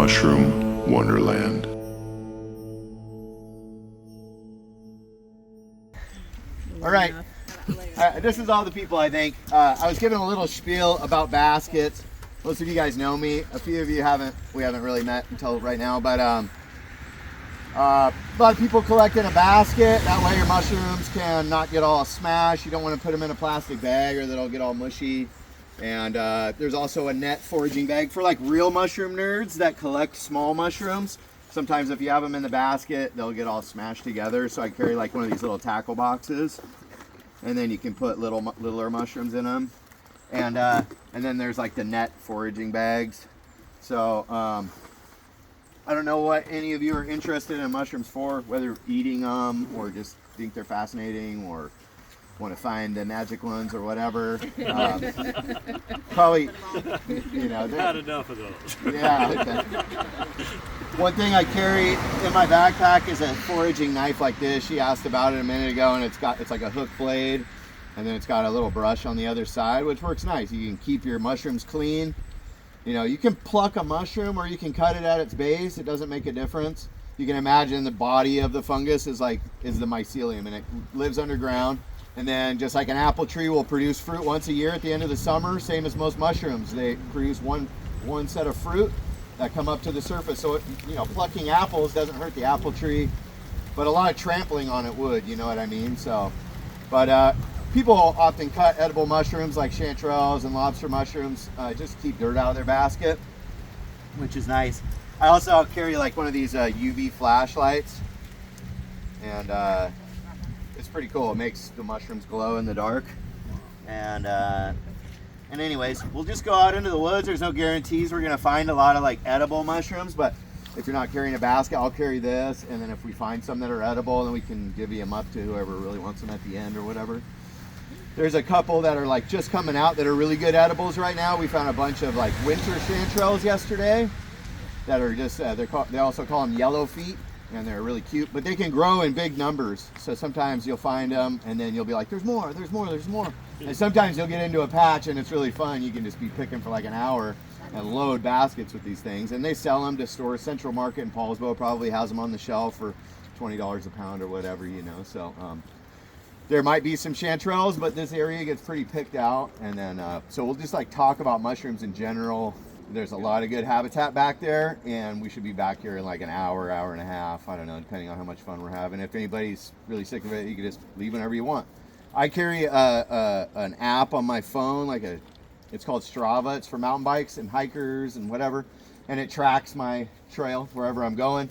Mushroom Wonderland. All right, this is all the people, I think. I was giving a little spiel about baskets. Most of you guys know me. A few of you we haven't really met until right now, but a lot of people collect in a basket. That way your mushrooms can not get all smashed. You don't want to put them in a plastic bag or they'll get all mushy. And there's also a net foraging bag for like real mushroom nerds that collect small mushrooms. Sometimes if you have them in the basket, they'll get all smashed together. So I carry like one of these little tackle boxes, and then you can put littler mushrooms in them. And then there's like the net foraging bags. So I don't know what any of you are interested in mushrooms for, whether eating them or just think they're fascinating or want to find the magic ones or whatever. Probably, you know, not enough of those. Yeah. Okay. One thing I carry in my backpack is a foraging knife like this. She asked about it a minute ago, and it's like a hook blade, and then it's got a little brush on the other side, which works nice. You can keep your mushrooms clean. You know, you can pluck a mushroom or you can cut it at its base. It doesn't make a difference. You can imagine the body of the fungus is the mycelium, and it lives underground. And then just like an apple tree will produce fruit once a year at the end of the summer, same as most mushrooms. They produce one set of fruit that come up to the surface. So, you know, plucking apples doesn't hurt the apple tree, but a lot of trampling on it would, you know what I mean? So, but people often cut edible mushrooms like chanterelles and lobster mushrooms, just keep dirt out of their basket, which is nice. I also carry like one of these UV flashlights, and it's pretty cool. It makes the mushrooms glow in the dark. And anyways, we'll just go out into the woods. There's no guarantees we're gonna find a lot of like edible mushrooms, but if you're not carrying a basket, I'll carry this, and then if we find some that are edible, then we can divvy them up to whoever really wants them at the end or whatever. There's a couple that are like just coming out that are really good edibles right now. We found a bunch of like winter chanterelles yesterday that are just, they also call them yellow feet, and they're really cute, but they can grow in big numbers. So sometimes you'll find them and then you'll be like, there's more, there's more, there's more. And sometimes you'll get into a patch and it's really fun. You can just be picking for like an hour and load baskets with these things. And they sell them to stores. Central Market in Paulsbo probably has them on the shelf for $20 a pound or whatever, you know. So there might be some chanterelles, but this area gets pretty picked out. And then, so we'll just like talk about mushrooms in general. There's a lot of good habitat back there, and we should be back here in like an hour, hour and a half. I don't know, depending on how much fun we're having. If anybody's really sick of it, you can just leave whenever you want. I carry an app on my phone, it's called Strava. It's for mountain bikes and hikers and whatever, and it tracks my trail wherever I'm going.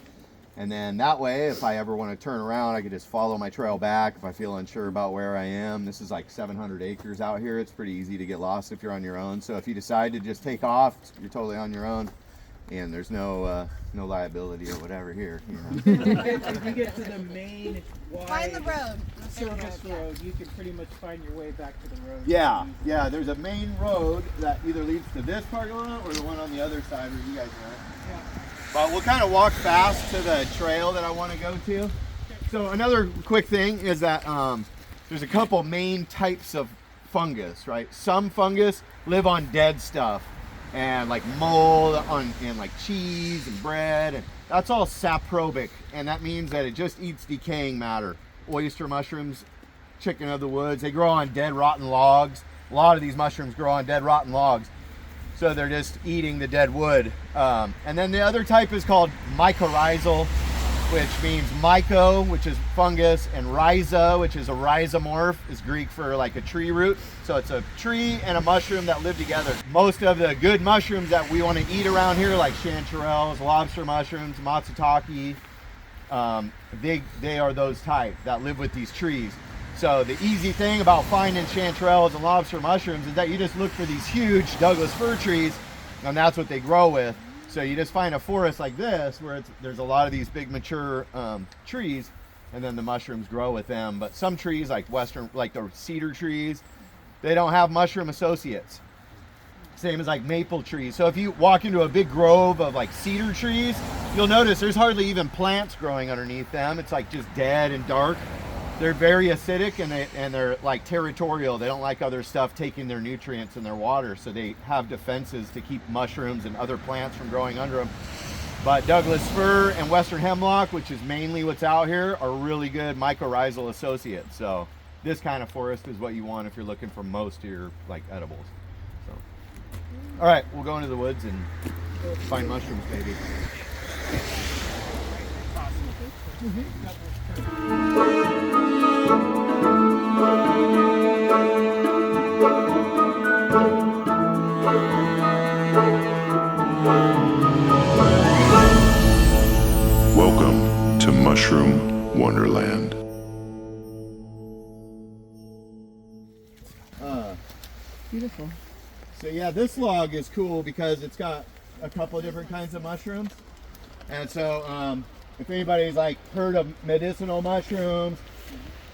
And then that way, if I ever want to turn around, I can just follow my trail back if I feel unsure about where I am. This is like 700 acres out here. It's pretty easy to get lost if you're on your own. So if you decide to just take off, you're totally on your own, and there's no liability or whatever here. You know? If you get to the main Find the road. service road, you can pretty much find your way back to the road. Yeah, there's a main road that either leads to this parking lot or the one on the other side where you guys went. Yeah. But we'll kind of walk fast to the trail that I want to go to. So another quick thing is that there's a couple main types of fungus, right? Some fungus live on dead stuff and like mold and like cheese and bread, and that's all saprobic, and that means that it just eats decaying matter. Oyster mushrooms, chicken of the woods, they grow on dead rotten logs. A lot of these mushrooms grow on dead rotten logs. So they're just eating the dead wood. And then the other type is called mycorrhizal, which means myco, which is fungus, and rhiza, which is a rhizomorph, is Greek for like a tree root. So it's a tree and a mushroom that live together. Most of the good mushrooms that we want to eat around here, like chanterelles, lobster mushrooms, matsutake, they are those type that live with these trees. So the easy thing about finding chanterelles and lobster mushrooms is that you just look for these huge Douglas fir trees, and that's what they grow with. So you just find a forest like this where there's a lot of these big mature trees, and then the mushrooms grow with them. But some trees like the cedar trees, they don't have mushroom associates. Same as like maple trees. So if you walk into a big grove of like cedar trees, you'll notice there's hardly even plants growing underneath them. It's like just dead and dark. They're very acidic, and they're like territorial. They don't like other stuff taking their nutrients and their water, so they have defenses to keep mushrooms and other plants from growing under them. But Douglas fir and western hemlock, which is mainly what's out here, are really good mycorrhizal associates. So this kind of forest is what you want if you're looking for most of your like edibles. So, all right, we'll go into the woods and find mushrooms, maybe. Welcome to Mushroom Wonderland. Beautiful. So yeah, this log is cool because it's got a couple of different kinds of mushrooms. And so if anybody's like heard of medicinal mushrooms,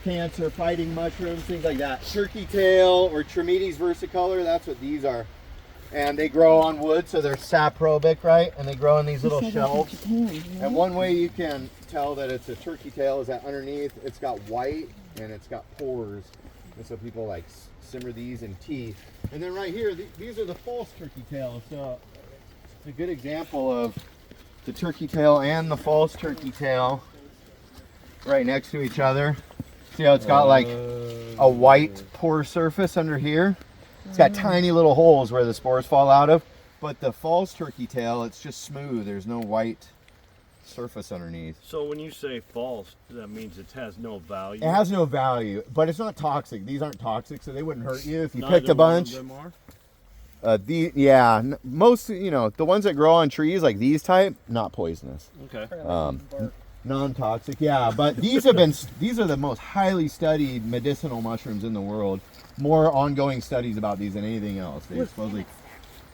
cancer fighting mushrooms, things like that, turkey tail or Trametes versicolor, that's what these are. And they grow on wood, so they're saprobic, right? And they grow in these little shelves. And one way you can tell that it's a turkey tail is that underneath it's got white and it's got pores. And so people like simmer these in tea. And then right here, these are the false turkey tails. So it's a good example of the turkey tail and the false turkey tail right next to each other. See how it's got like a white pore surface under here? It's got tiny little holes where the spores fall out of. But the false turkey tail, it's just smooth. There's no white surface underneath. So when you say false, that means it has no value? It has no value, but it's not toxic. These aren't toxic, so they wouldn't hurt you if you picked a bunch. None of them are? Yeah, most, you know, the ones that grow on trees like these type, not poisonous. Okay. Non-toxic, yeah, but these are the most highly studied medicinal mushrooms in the world. More ongoing studies about these than anything else. They supposedly,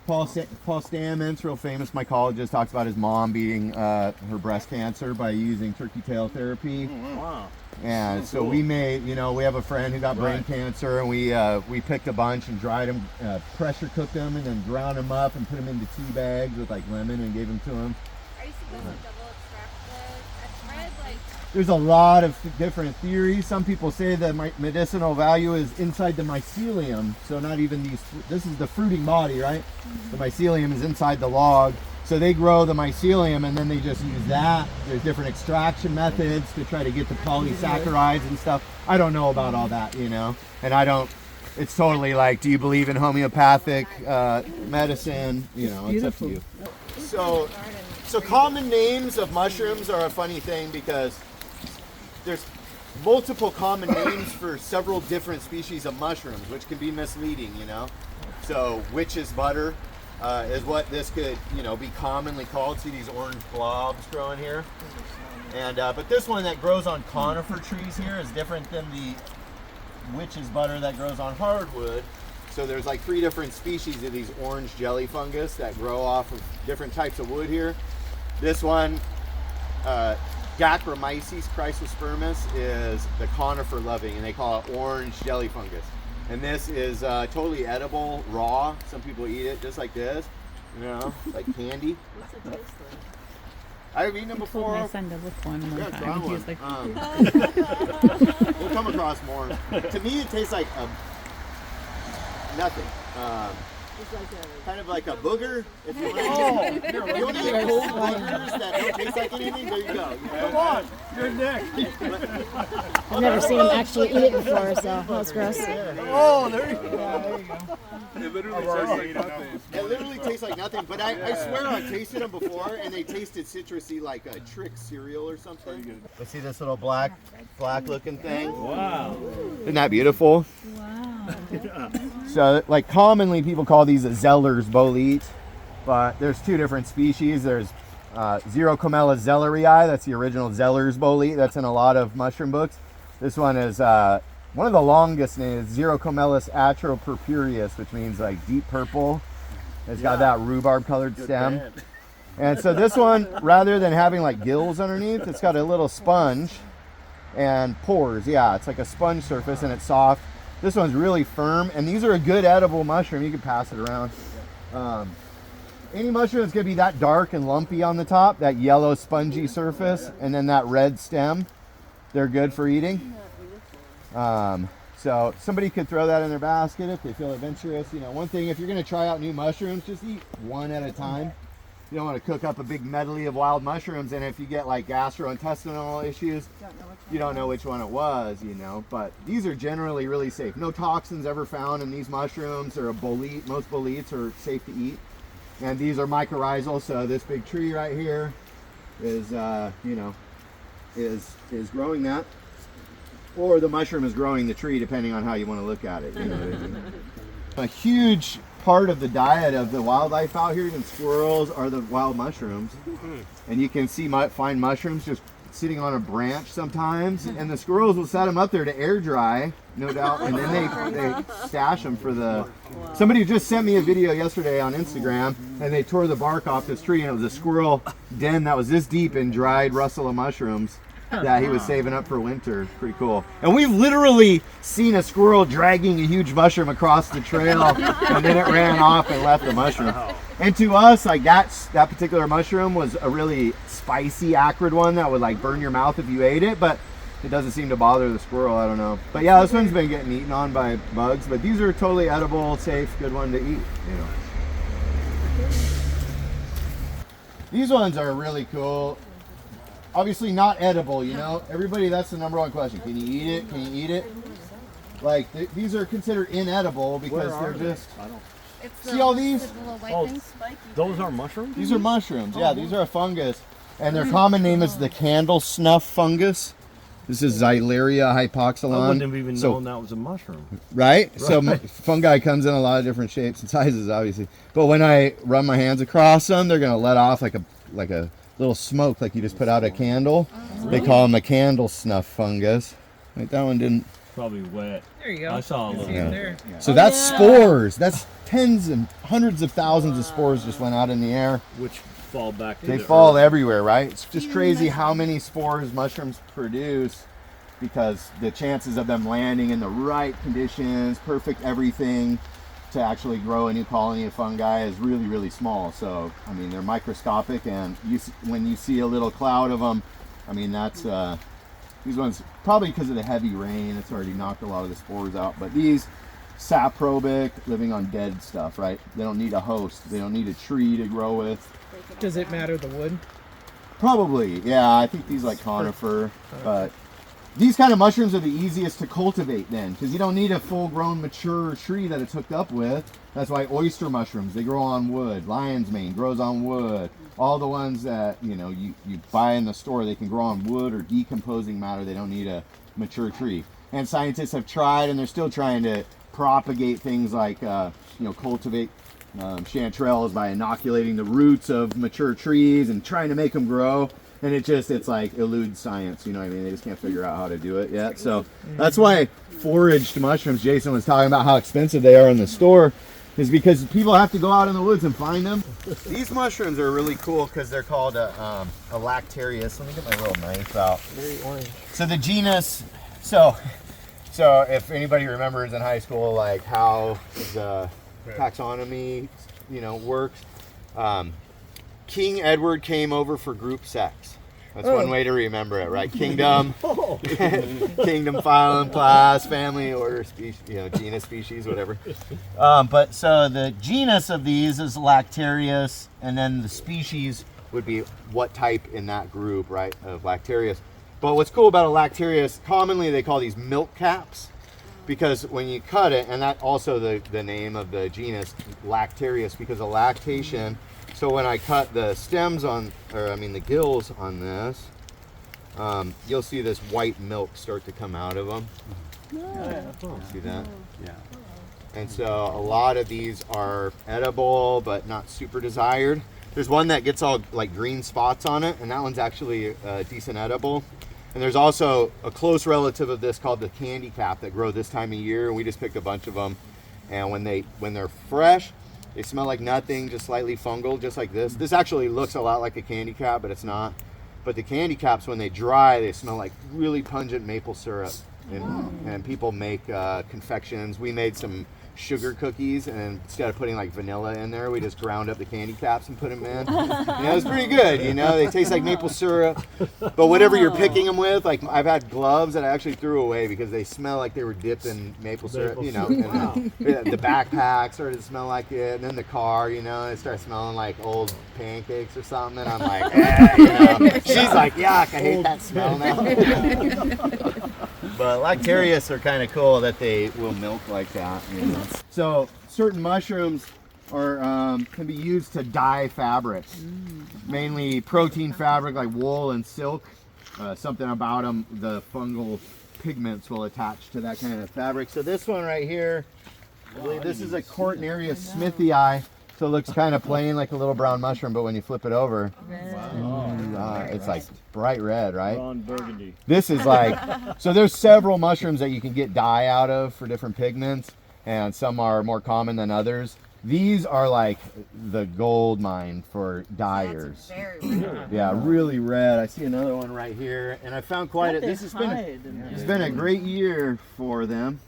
Paul Stamets, real famous mycologist, talks about his mom beating her breast cancer by using turkey tail therapy. Wow. And so we made, you know, we have a friend who got brain cancer, and we picked a bunch and dried them, pressure cooked them, and then ground them up and put them into tea bags with like lemon and gave them to him. Are you supposed to double extract those? I've read like. There's a lot of different theories. Some people say that medicinal value is inside the mycelium. So not even these, this is the fruiting body, right? The mycelium is inside the log. So they grow the mycelium and then they just use that. There's different extraction methods to try to get the polysaccharides and stuff. I don't know about all that, you know, and I don't, it's totally like, do you believe in homeopathic medicine? You know, it's up to you. So common names of mushrooms are a funny thing because there's multiple common names for several different species of mushrooms, which can be misleading, you know. So witch's butter is what this could, you know, be commonly called. See these orange blobs growing here? And but this one that grows on conifer trees here is different than the witch's butter that grows on hardwood. So there's like 3 different species of these orange jelly fungus that grow off of different types of wood here. This one, Gacchromyces chrysospermus, is the conifer loving, and they call it orange jelly fungus. And this is totally edible, raw. Some people eat it just like this, you know, like candy. What's it taste like? I've eaten them I before. told my son to look for one Yeah, try time. He one. was like, We'll come across more. To me, it tastes like nothing. It's like a Kind of like a booger. If you want to you want to eat cold boogers that don't taste like anything, there you go. Come on, You're next. I've never seen him actually eat it before, so that's gross. Oh, there you go. It literally tastes like nothing. It literally tastes like nothing, but I swear I've tasted them before, and they tasted citrusy like a Trick cereal or something. You see this little black looking thing? Wow. Isn't that beautiful? wow. So, like, commonly people call these a Zeller's bolete, but there's 2 different species. There's Zeroazeler zellerii, that's the original Zeller's bolete. That's in a lot of mushroom books. This one is one of the longest names, Zeroazeler atropurpureus, which means like deep purple. It's got that rhubarb colored stem. And so this one, rather than having like gills underneath, it's got a little sponge and pores. Yeah, it's like a sponge surface and it's soft. This one's really firm, and these are a good edible mushroom. You can pass it around. Any mushroom that's gonna be that dark and lumpy on the top, that yellow spongy surface, and then that red stem, they're good for eating. So somebody could throw that in their basket if they feel adventurous. You know, one thing, if you're gonna try out new mushrooms, just eat one at a time. You don't want to cook up a big medley of wild mushrooms, and if you get like gastrointestinal issues, you don't know which one it was, you know. But these are generally really safe. No toxins ever found in these mushrooms. They're a bolete. Most boletes are safe to eat. And these are mycorrhizal, so this big tree right here is, you know, is growing that. Or the mushroom is growing the tree, depending on how you want to look at it. You know what I mean? A huge part of the diet of the wildlife out here, even squirrels, are the wild mushrooms. And you can find mushrooms just sitting on a branch sometimes, and the squirrels will set them up there to air dry, no doubt, and then they stash them for the... Somebody just sent me a video yesterday on Instagram, and they tore the bark off this tree, and it was a squirrel den that was this deep in dried Russa mushrooms that he was saving up for winter. Pretty cool. And we've literally seen a squirrel dragging a huge mushroom across the trail, and then it ran off and left the mushroom. And to us, like that particular mushroom was a really spicy, acrid one that would like burn your mouth if you ate it, but it doesn't seem to bother the squirrel. I don't know. But yeah, this one's been getting eaten on by bugs, but these are totally edible, safe, good one to eat, you know. These ones are really cool. Obviously not edible, you know. Everybody, that's the number one question. Can you eat it? Can you eat it? Like these are considered inedible because they're just... See all these? Little white Oh, things. those are mushrooms? These are mushrooms. Yeah, these are a fungus. And their common name is the candle snuff fungus. This is Xyleria I hypoxylon. wouldn't have even known that was a mushroom. Right? So fungi comes in a lot of different shapes and sizes, obviously. But when I run my hands across them, they're going to let off like a little smoke, like you just put out a candle. They call them a candle snuff fungus. Like that one didn't. Probably wet. There you go. I saw a little. See it there. So that's spores. That's tens and hundreds of thousands of spores just went out in the air. Which fall back to They the fall earth. everywhere, right? It's just crazy how many spores mushrooms produce, because the chances of them landing in the right conditions, perfect everything to actually grow a new colony of fungi is really, really small. So, I mean, they're microscopic, and when you see a little cloud of them, I mean, that's these ones, probably because of the heavy rain, it's already knocked a lot of the spores out. But these saprobic, living on dead stuff, right? They don't need a host. They don't need a tree to grow with. Does it matter the wood? Probably, yeah. I think these like conifer, but these kind of mushrooms are the easiest to cultivate then, because you don't need a full-grown mature tree that it's hooked up with. That's why oyster mushrooms, they grow on wood. Lion's mane grows on wood. All the ones that you buy in the store, they can grow on wood or decomposing matter. They don't need a mature tree. And scientists have tried, and they're still trying to propagate things like cultivate chanterelles by inoculating the roots of mature trees and trying to make them grow. And it's like eludes science, you know what I mean? They just can't figure out how to do it yet. So that's why foraged mushrooms, Jason was talking about how expensive they are in the store, is because people have to go out in the woods and find them. These mushrooms are really cool because they're called a Lactarius. Let me get my little knife out. Very orange. So the genus, so if anybody remembers in high school, like how the taxonomy, works, King Edward came over for group sex. That's one way to remember it, right? Kingdom, kingdom, phylum, class, family, order, species, genus, species, whatever. But so the genus of these is Lactarius, and then the species would be what type in that group, right, of Lactarius. But what's cool about a Lactarius, commonly they call these milk caps, because when you cut it, and that also the name of the genus, Lactarius, because of lactation. So when I cut the stems the gills on this, you'll see this white milk start to come out of them. See that? Yeah. And so a lot of these are edible, but not super desired. There's one that gets all like green spots on it, and that one's actually decent edible. And there's also a close relative of this called the candy cap that grow this time of year, and we just picked a bunch of them. And when they're fresh, they smell like nothing, just slightly fungal, just like this. This actually looks a lot like a candy cap, but it's not. But the candy caps, when they dry, they smell like really pungent maple syrup. And people make confections. We made some sugar cookies, and instead of putting like vanilla in there, we just ground up the candy caps and put them in. It was pretty good, you know. They taste like maple syrup, but whatever you're picking them with, like I've had gloves that I actually threw away because they smell like they were dipped in maple syrup, you know. And then the backpack started to smell like it, and then the car, you know, it started smelling like old pancakes or something, and I'm like, you know. She's like, yuck, I hate that smell now. But Lacarius are kind of cool that they will milk like that. You know? So certain mushrooms are can be used to dye fabrics, mainly protein fabric like wool and silk. Something about them, the fungal pigments will attach to that kind of fabric. So this one right here, I believe this is a Cortinaria smithii. So it looks kind of plain like a little brown mushroom, but when you flip it over, it's like bright red, right? Ron Burgundy. This is like, so there's several mushrooms that you can get dye out of for different pigments, and some are more common than others. These are like the gold mine for dyers. Yeah, really red. I see another one right here, and I found quite a, this has been a great year for them.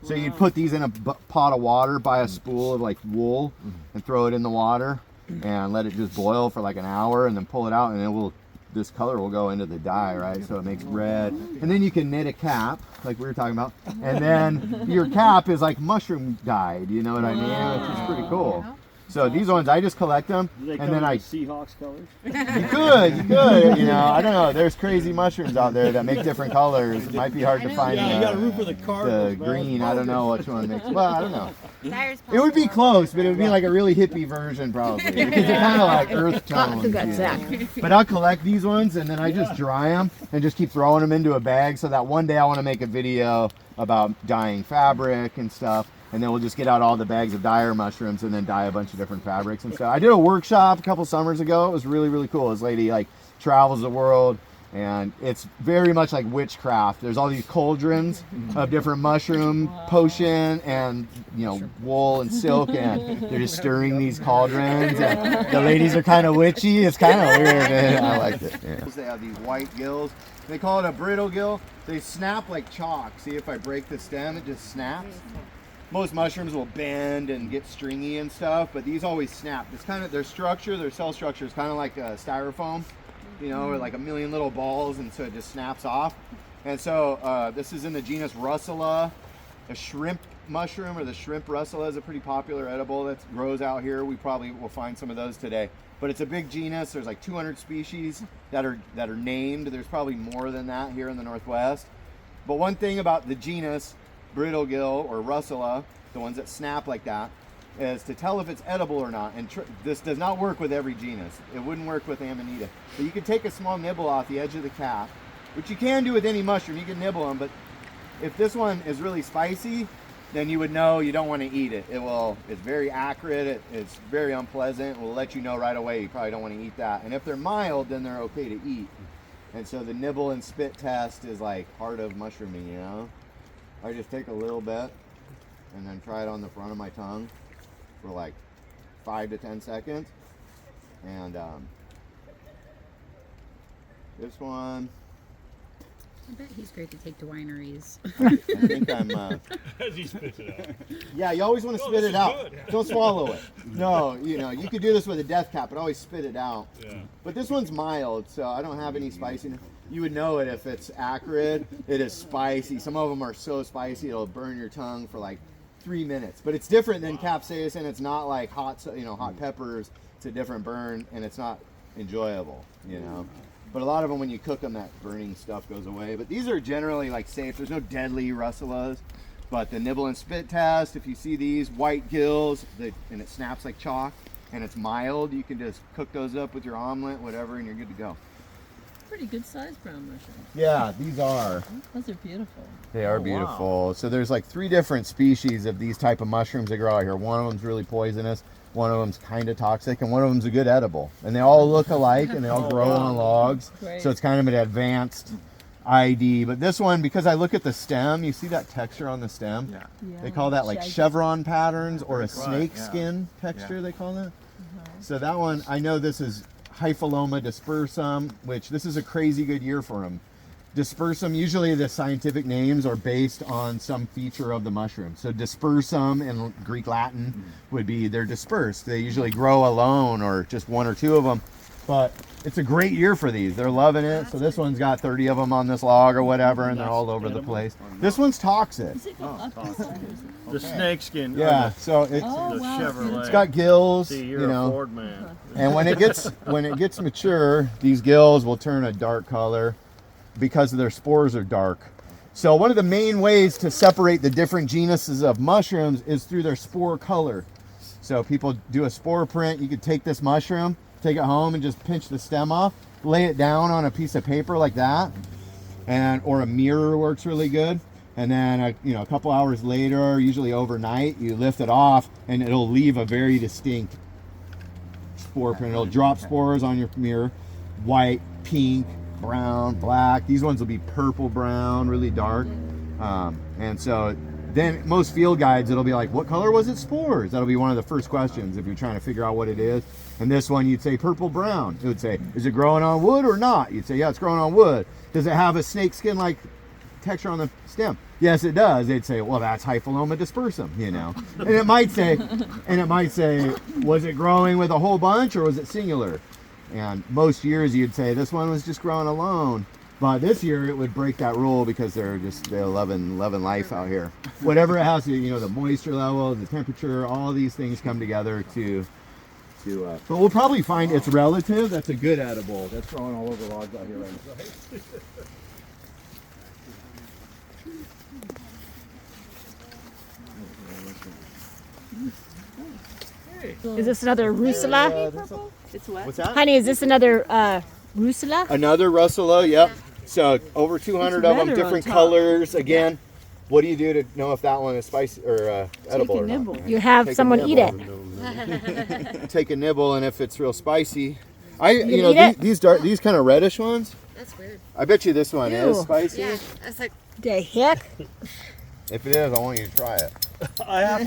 So you'd put these in a pot of water, buy a spool of like wool, and throw it in the water, and let it just boil for like an hour, and then pull it out, and it will, this color will go into the dye, right? So it makes red. And then you can knit a cap, like we were talking about, and then your cap is like mushroom dyed, you know what I mean? Which is pretty cool. So these ones, I just collect them, and then I... Seahawks colors? You could, you know, I don't know. There's crazy mushrooms out there that make different colors. It might be hard to find Yeah, you got a root for the Cardinals, the green. man. I don't know which one makes, well, I don't know. Dyer's It would be close, but it would be like a really hippie version probably, because they're kind of like earth tones. You know? But I'll collect these ones, and then I just dry them and just keep throwing them into a bag, so that one day I want to make a video about dyeing fabric and stuff. And then we'll just get out all the bags of dyer mushrooms and then dye a bunch of different fabrics and stuff. I did a workshop a couple summers ago. It was really, really cool. This lady like travels the world, and it's very much like witchcraft. There's all these cauldrons of different mushroom potion and, you know, wool and silk, and they're just stirring these cauldrons, and the ladies are kind of witchy. It's kind of weird, man. I liked it. Yeah. They have these white gills. They call it a brittle gill. They snap like chalk. See, if I break the stem, it just snaps. Most mushrooms will bend and get stringy and stuff, but these always snap. It's kind of their structure, their cell structure is kind of like a styrofoam, you know, or like a million little balls, and so it just snaps off. And so this is in the genus Russa. A shrimp mushroom, or the shrimp Russa, is a pretty popular edible that grows out here. We probably will find some of those today. But it's a big genus. There's like 200 species that are named. There's probably more than that here in the Northwest. But one thing about the genus brittle gill or Russa, the ones that snap like that, is to tell if it's edible or not. And this does not work with every genus. It wouldn't work with Amonita. So you could take a small nibble off the edge of the cap, which you can do with any mushroom. You can nibble them, but if this one is really spicy, then you would know you don't want to eat it. It's very acrid. It's very unpleasant. It will let you know right away you probably don't want to eat that. And if they're mild, then they're okay to eat. And so the nibble and spit test is like part of mushrooming, you know? I just take a little bit and then try it on the front of my tongue for like 5 to 10 seconds. And this one, I bet he's great to take to wineries. I think I'm... As he spits it out. Yeah, you always want to spit it out. Don't swallow it. No, you know, you could do this with a death cap, but always spit it out. Yeah. But this one's mild, so I don't have any spiciness. You would know it if it's acrid. It is spicy. Some of them are so spicy it'll burn your tongue for like 3 minutes. But it's different than capsaicin. It's not like hot peppers. It's a different burn, and it's not enjoyable, you know. But a lot of them, when you cook them, that burning stuff goes away. But these are generally like safe. There's no deadly Russellas. But the nibble and spit test, if you see these white gills, and it snaps like chalk, and it's mild, you can just cook those up with your omelet, whatever, and you're good to go. Pretty good sized brown mushrooms. Yeah, these are. Those are beautiful. They are beautiful. Wow. So there's like 3 different species of these type of mushrooms that grow out here. One of them's really poisonous, one of them's kind of toxic, and one of them's a good edible. And they all look alike, and they all grow on logs. Great. So it's kind of an advanced ID. But this one, because I look at the stem, you see that texture on the stem? Yeah. They call that like chevron patterns, or a snake skin texture, they call that. So that one, I know this is Hypholoma Dispersa, which this is a crazy good year for them. Dispersum, usually the scientific names are based on some feature of the mushroom. So dispersum in Greek Latin would be they're dispersed. They usually grow alone or just one or two of them. But it's a great year for these. They're loving it. So this one's got 30 of them on this log or whatever, and they're all over the place. This one's toxic. The snake skin. Yeah, so it's The Chevrolet. it's got gills, See, you you're a know. Ford man. And when it gets mature, these gills will turn a dark color because their spores are dark. So one of the main ways to separate the different genuses of mushrooms is through their spore color. So people do a spore print. You could take this mushroom, take it home, and just pinch the stem off, lay it down on a piece of paper like that, or a mirror works really good. And then a couple hours later, usually overnight, you lift it off, and it'll leave a very distinct spore print. It'll drop spores on your mirror, white, pink, brown, black. These ones will be purple brown, really dark. And so then most field guides, it'll be like, what color was its spores? That'll be one of the first questions if you're trying to figure out what it is. And this one, you'd say purple brown. It would say, is it growing on wood or not? You'd say, yeah, it's growing on wood. Does it have a snake skin like texture on the stem? Yes, it does. They'd say, well, that's Hypholoma dispersum, you know. And it might say, was it growing with a whole bunch or was it singular? And most years you'd say this one was just growing alone. But this year it would break that rule because they're loving life out here. Whatever it has to, the moisture level, the temperature, all these things come together to but we'll probably find its relative. That's a good edible. That's growing all over logs out here right now. Is this another Russa? It's what? What's that? Honey, is this another Russa? Another Russa, yep. So over 200 of them, redder on different top. colors. Again, what do you do to know if that one is spicy or edible or nibble. not? You have Take a someone eat it. nibble. Take a nibble, and if it's real spicy, eat it? these kind of reddish ones. That's weird. I bet you this one is Ew. spicy. Yeah, that's like The heck? If it is, I want you to try it. I have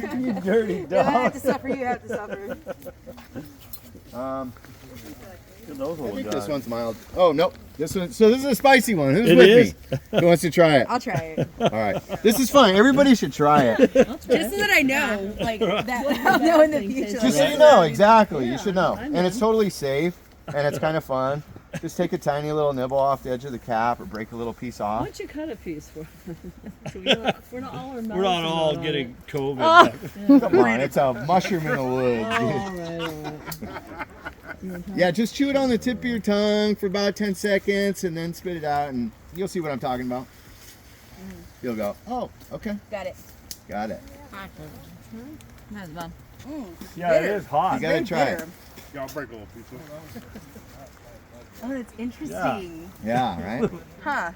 to. You dirty I dog. have to suffer. You have to suffer. Those I will think die. this one's mild. Oh no, this one. So this is a spicy one. Who's It with is? me? Who wants to try it? I'll try it. All right. This is fun. Everybody should try it. Just so that I know, like, that I'll know in the future. Just so you know, exactly. You should know. And it's totally safe, and it's kind of fun. Just take a tiny little nibble off the edge of the cap or break a little piece Why off. don't you cut a piece for so we're not all We're not all getting COVID. Oh. Come on, it's a mushroom in the woods. all right. Yeah, just chew it on the tip of your tongue for about 10 seconds and then spit it out, and you'll see what I'm talking about. You'll go, oh, okay, Got it. got it. That's fun. Yeah, it is hot. You gotta try it. Yeah, I'll break a little piece. Oh, that's interesting. Yeah, right? Huh.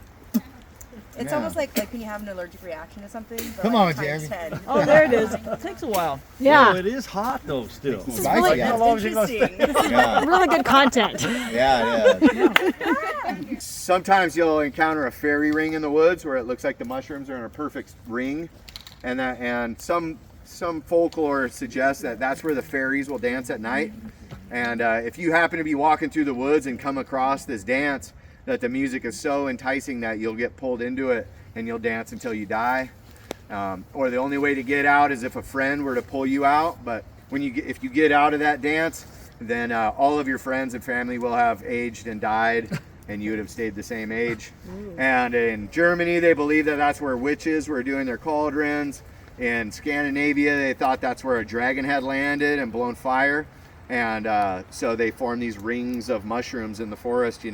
It's Yeah. almost like when you have an allergic reaction to something. But Come like on, times Jeremy. 10. Oh, there it is. It takes a while. Oh, Yeah. it is hot though still. Spicy, Really, yeah. How long is it gonna stay? interesting. Yeah, Really good content. yeah. Sometimes you'll encounter a fairy ring in the woods where it looks like the mushrooms are in a perfect ring, and some folklore suggests that that's where the fairies will dance at night. And if you happen to be walking through the woods and come across this dance, that the music is so enticing that you'll get pulled into it and you'll dance until you die. Or the only way to get out is if a friend were to pull you out. But if you get out of that dance, then all of your friends and family will have aged and died, and you would have stayed the same age. And in Germany, they believe that that's where witches were doing their cauldrons. In Scandinavia, they thought that's where a dragon had landed and blown fire. And so they form these rings of mushrooms in the forest,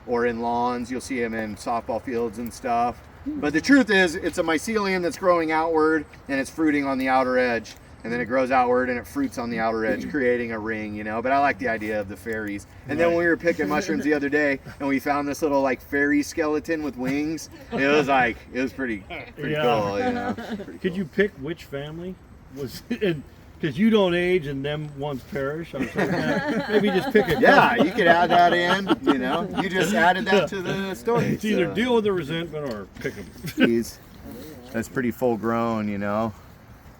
or in lawns. You'll see them in softball fields and stuff. But the truth is, it's a mycelium that's growing outward and it's fruiting on the outer edge. And then it grows outward and it fruits on the outer edge, creating a ring, But I like the idea of the fairies. And then when we were picking mushrooms the other day and we found this little fairy skeleton with wings, it was pretty Yeah. cool, Could you pick which family was? Because you don't age and them ones perish. I'm saying maybe just pick a. Yeah, you could add that in, You just added that to the story. It's either so. deal with the resentment or pick them. Jeez. That's pretty full grown,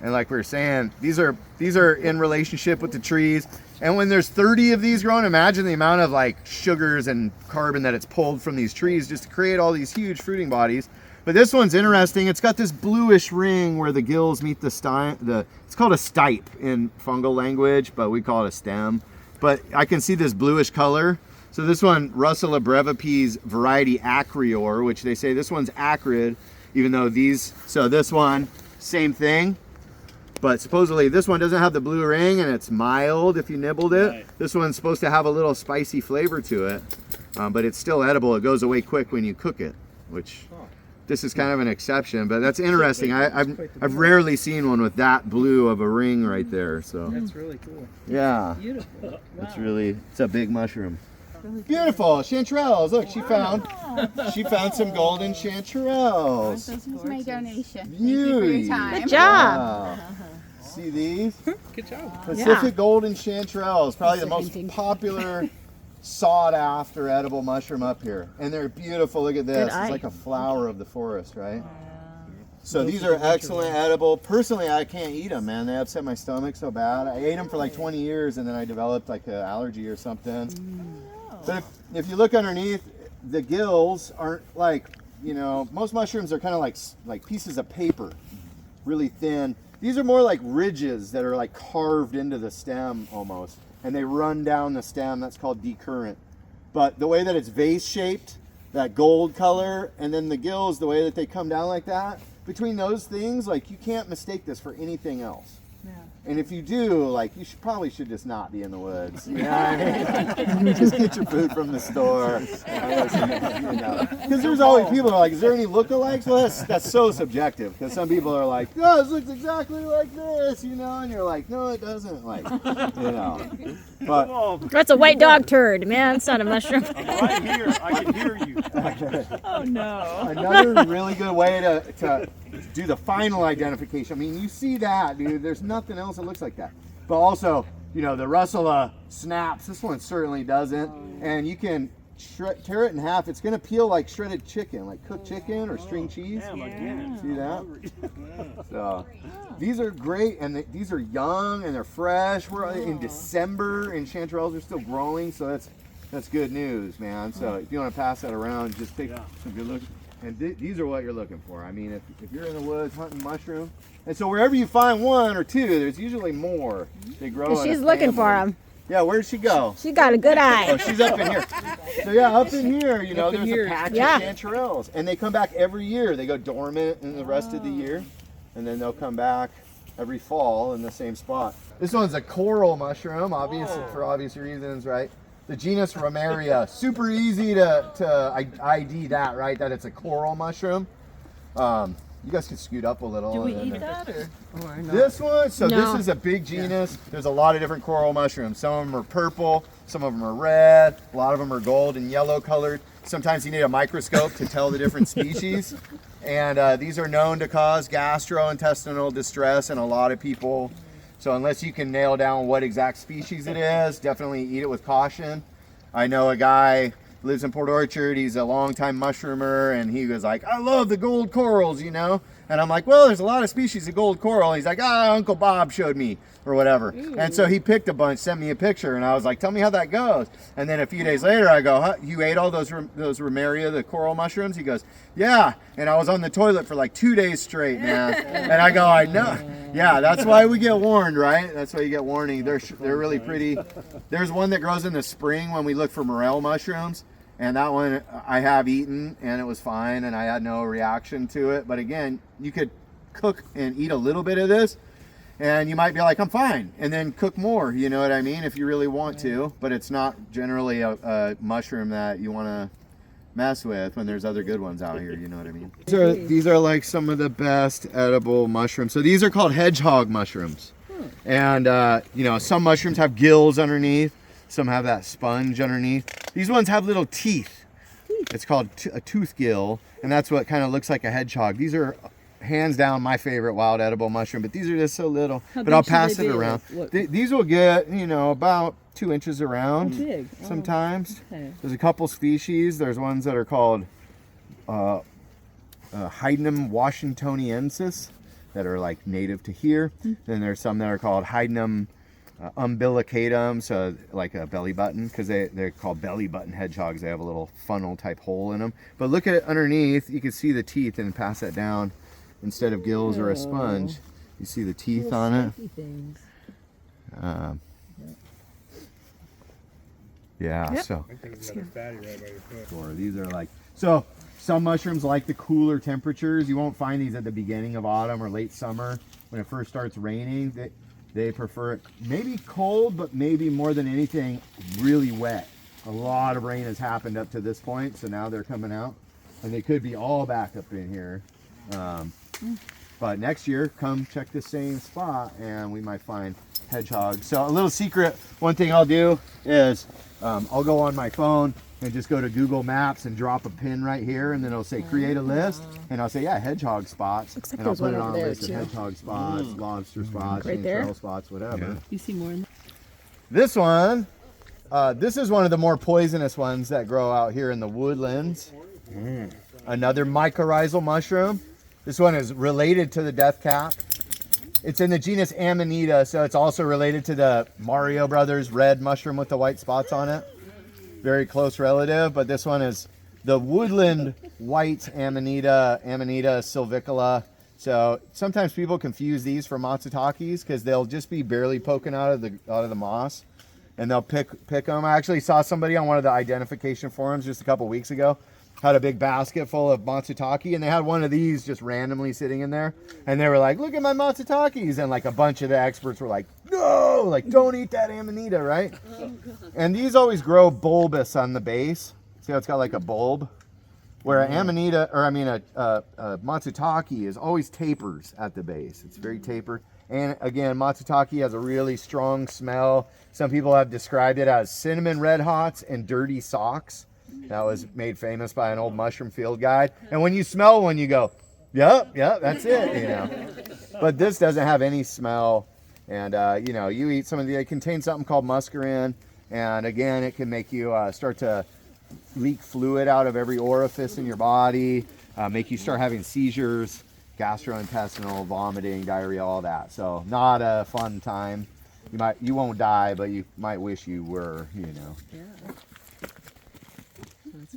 And like we were saying, these are in relationship with the trees. And when there's 30 of these growing, imagine the amount of like sugars and carbon that it's pulled from these trees just to create all these huge fruiting bodies. But this one's interesting. It's got this bluish ring where the gills meet it's called a stipe in fungal language, but we call it a stem. But I can see this bluish color. So this one, Russa brevipies variety acrior, which they say this one's acrid, even though so this one, same thing. But supposedly this one doesn't have the blue ring and it's mild if you nibbled it. Right. This one's supposed to have a little spicy flavor to it, but it's still edible. It goes away quick when you cook it, which this is kind of an exception, but that's interesting. I've rarely seen one with that blue of a ring right there. So that's really cool. Yeah, beautiful. It's a big mushroom. Beautiful chanterelles. Look, she found some golden chanterelles. This is my donation. Thank Beauty. you for your time. Good job. Wow. See these? Good job. Pacific golden chanterelles, probably the most popular sought after edible mushroom up here. And they're beautiful. Look at this. It's like a flower of the forest, right? So these are excellent edible. Personally, I can't eat them, man. They upset my stomach so bad. I ate them for like 20 years and then I developed like an allergy or something. But if you look underneath, the gills aren't like, most mushrooms are kind of like pieces of paper, really thin. These are more like ridges that are like carved into the stem almost, and they run down the stem. That's called decurrent. But the way that it's vase shaped, that gold color, and then the gills, the way that they come down like that, between those things, like you can't mistake this for anything else. Yeah. And if you do, like you probably should just not be in the woods. You know what I mean? Just get your food from the store. Because there's always people that are like, is there any lookalikes? Well, that's so subjective. Because some people are like, oh, this looks exactly like this, and you're like, no, it doesn't. But That's a white dog turd, man. It's not a mushroom. I'm right here. I can hear you. Oh no. Another really good way to do the final identification. I mean, you see that, dude. There's nothing else that looks like that. But also, the Russa snaps. This one certainly doesn't. And you can tear it in half. It's going to peel like shredded chicken, like cooked chicken or string cheese. See that? So these are great, and these are young and they're fresh. We're in December, and chanterelles are still growing, so that's good news, man. So if you want to pass that around, just take some good looks. And these are what you're looking for. I mean, if you're in the woods hunting mushroom, and so wherever you find one or two, there's usually more. They grow. She's looking for them. Yeah, where'd she go? She got a good eye. Oh, she's up in here. So yeah, up in here, there's a patch of chanterelles, and they come back every year. They go dormant in the rest of the year, and then they'll come back every fall in the same spot. This one's a coral mushroom, for obvious reasons, right? The genus Romeria. Super easy to ID that, right? That it's a coral mushroom. You guys can scoot up a little. Do we eat that or no? This one, this is a big genus. There's a lot of different coral mushrooms. Some of them are purple, some of them are red, a lot of them are gold and yellow colored. Sometimes you need a microscope to tell the different species. And these are known to cause gastrointestinal distress in a lot of people. So unless you can nail down what exact species it is, definitely eat it with caution. I know a guy lives in Port Orchard. He's a longtime mushroomer, and he was like, I love the gold corals, And I'm like, well, there's a lot of species of gold coral. He's like, Uncle Bob showed me, or whatever. Ooh. And so he picked a bunch, sent me a picture, and I was like, tell me how that goes. And then a few days later, I go, huh, you ate all those Romeria, the coral mushrooms? He goes, yeah. And I was on the toilet for like 2 days straight, man. And I go, I know. Yeah, that's why we get warned, right? That's why you get warning. They're really pretty. There's one that grows in the spring when we look for morel mushrooms. And that one I have eaten, and it was fine, and I had no reaction to it. But again, you could cook and eat a little bit of this, and you might be like, I'm fine, and then cook more, you know what I mean, if you really want to. But it's not generally a mushroom that you want to mess with when there's other good ones out here, you know what I mean. These are like some of the best edible mushrooms. So these are called hedgehog mushrooms. And, some mushrooms have gills underneath. Some have that sponge underneath. These ones have little teeth. It's called a tooth gill, and that's what kind of looks like a hedgehog. These are hands down my favorite wild edible mushroom, but these are just so little. But I'll pass it around. These will get, about 2 inches around sometimes. Okay. There's a couple species. There's ones that are called Hydenum washingtoniensis. that are like native to here. Then there's some that are called Hydnum umbilicatum, so like a belly button, because they're called belly button hedgehogs. They have a little funnel type hole in them. But look at it underneath, you can see the teeth, and pass that down. Instead of gills or a sponge, you see the teeth on it. So these are like, so some mushrooms like the cooler temperatures. You won't find these at the beginning of autumn or late summer when it first starts raining. They prefer it maybe cold, but maybe more than anything really wet. A lot of rain has happened up to this point, so now they're coming out, and they could be all back up in here. But next year, come check the same spot and we might find hedgehogs. So a little secret, one thing I'll do is I'll go on my phone and just go to Google Maps and drop a pin right here, and then it'll say create a list, and I'll say, yeah, hedgehog spots. Looks like and I'll there's put one it on over a there, list of too. hedgehog spots, lobster spots, Right there? trail spots, whatever. You see more in This one, this is one of the more poisonous ones that grow out here in the woodlands. Another mycorrhizal mushroom. This one is related to the death cap. It's in the genus Amonita, so it's also related to the Mario Brothers red mushroom with the white spots on it. Very close relative, but this one is the woodland white Amonita, Amonita sylvicola. So sometimes people confuse these for matsutakis because they'll just be barely poking out of the moss, and they'll pick them. I actually saw somebody on one of the identification forums just a couple weeks ago had a big basket full of matsutake, and they had one of these just randomly sitting in there, and they were like, look at my matsutakis, and like a bunch of the experts were like, no, like don't eat that Amonita, right? And these always grow bulbous on the base. See how it's got like a bulb? Where an Amonita, or I mean a matsutake is always tapers at the base. It's very tapered. And again, matsutake has a really strong smell. Some people have described it as cinnamon red hots and dirty socks. That was made famous by an old mushroom field guide. And when you smell one, you go, yep, that's it, you know. But this doesn't have any smell. And, you know, you eat some of the, it contains something called muscarine. And again, it can make you start to leak fluid out of every orifice in your body, make you start having seizures, gastrointestinal, vomiting, diarrhea, all that. So not a fun time. You won't die, but you might wish you were, you know. Yeah.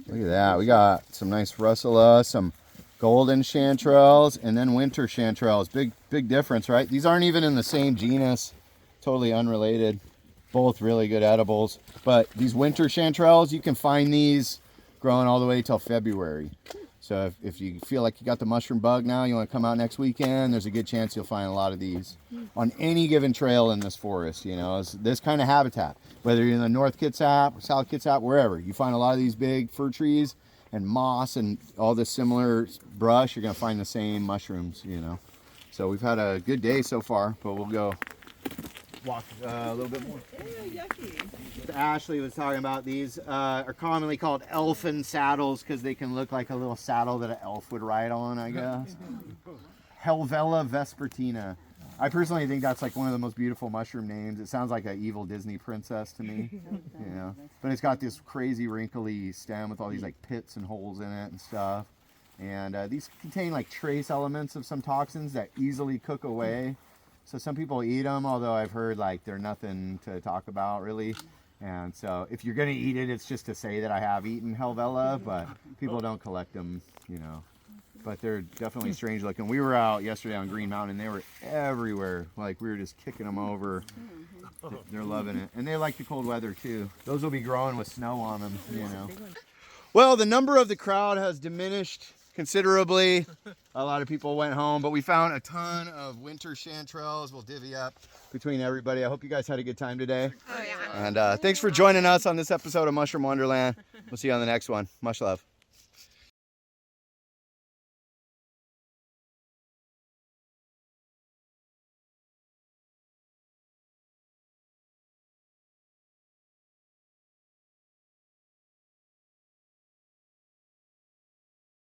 Look at that. We got some nice Russa, some golden chanterelles, and then winter chanterelles. Big difference, right? These aren't even in the same genus. Totally unrelated. Both really good edibles. But these winter chanterelles, you can find these growing all the way till February. So if you feel like you got the mushroom bug now, you want to come out next weekend, there's a good chance you'll find a lot of these on any given trail in this forest. You know, it's this kind of habitat. Whether you're in the North Kitsap, South Kitsap, wherever, you find a lot of these big fir trees and moss and all this similar brush, you're going to find the same mushrooms, you know. So we've had a good day so far, but we'll go walk a little bit more. Yucky. Ashley was talking about these are commonly called elfin saddles because they can look like a little saddle that an elf would ride on, I guess. Helvella vespertina. I personally think that's like one of the most beautiful mushroom names. It sounds like an evil Disney princess to me, you know. But it's got this crazy wrinkly stem with all these like pits and holes in it and stuff. And these contain like trace elements of some toxins that easily cook away. So some people eat them, although I've heard like they're nothing to talk about really. And so if you're going to eat it, it's just to say that I have eaten Helvella, but people don't collect them, you know. But they're definitely strange looking. We were out yesterday on Green Mountain, and they were everywhere. Like we were just kicking them over. They're loving it. And they like the cold weather too. Those will be growing with snow on them, you know. Well, the number of the crowd has diminished considerably. A lot of people went home, but we found a ton of winter chanterelles. We'll divvy up between everybody. I hope you guys had a good time today. Oh, yeah. And thanks for joining us on this episode of Mushroom Wonderland. We'll see you on the next one. Much love.